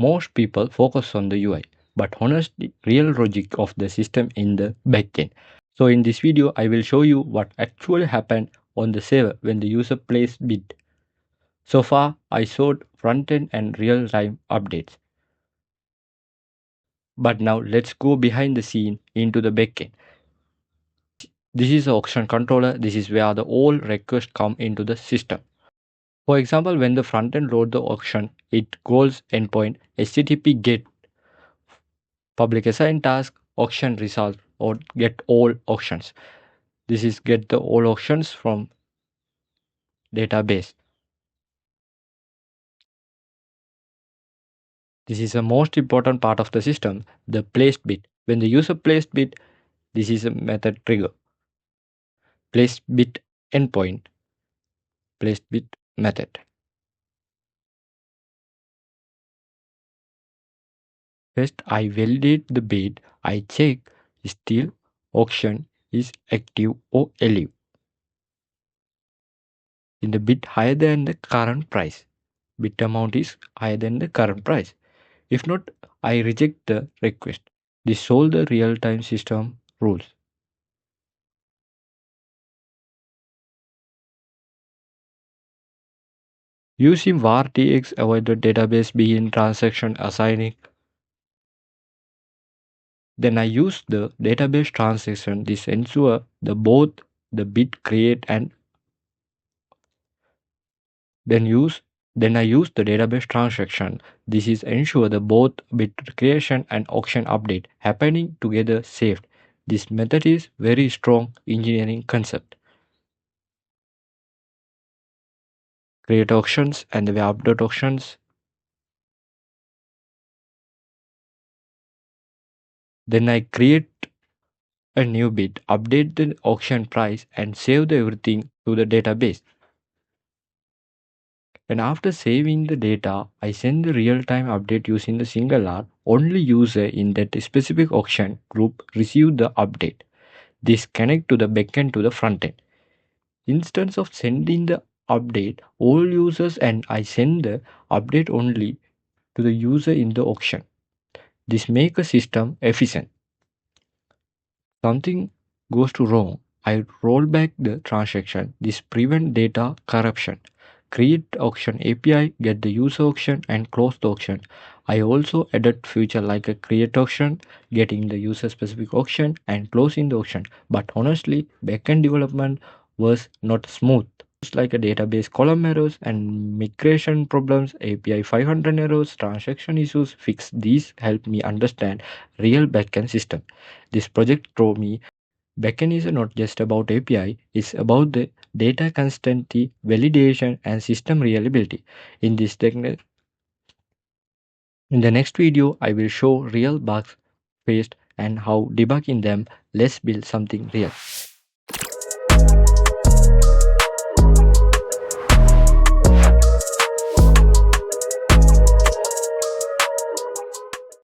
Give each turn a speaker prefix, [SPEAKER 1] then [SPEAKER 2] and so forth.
[SPEAKER 1] Most people focus on the UI, but honestly, real logic of the system in the backend. So in this video, I will show you what actually happened on the server when the user placed bid. So far, I showed front-end and real-time updates. But now let's go behind the scene into the backend. This is the auction controller. This is where the all requests come into the system. For example, when the front-end load the auction, it calls endpoint HTTP get public assign task auction result or get all auctions. This is get the all auctions from database. This is the most important part of the system, the placed bid. When the user placed bid, this is a method trigger. Placed bid endpoint, placed bid method. First, I validate the bid. I check still auction is active or alive. In the bid higher than the current price. Bid amount is higher than the current price. If not, I reject the request. This solves the real-time system rules. Using var tx avoid the database begin transaction assigning. Then I use the database transaction. This ensure the both the bid create and then I use the database transaction. This is ensure the both bid creation and auction update happening together saved. This method is very strong engineering concept. Create auctions and the update auctions. Then I create a new bid, update the auction price and save the everything to the database. And after saving the data, I send the real-time update using the singular. Only user in that specific auction group receive the update. This connect to the backend to the frontend. Instead of sending the update all users and I send the update only to the user in the auction. This make a system efficient. Something goes to wrong, I roll back the transaction. This prevent data corruption. Create auction API, get the user auction and close the auction. I also added feature like a create auction, getting the user specific auction and closing the auction. But honestly, backend development was not smooth. Just like a database column errors and migration problems, API 500 errors, transaction issues, fix these help me understand real backend system. This project taught me backend is not just about API, it's about the data consistency, validation, and system reliability. In the next video, I will show real bugs faced and how debugging them. Let's build something real.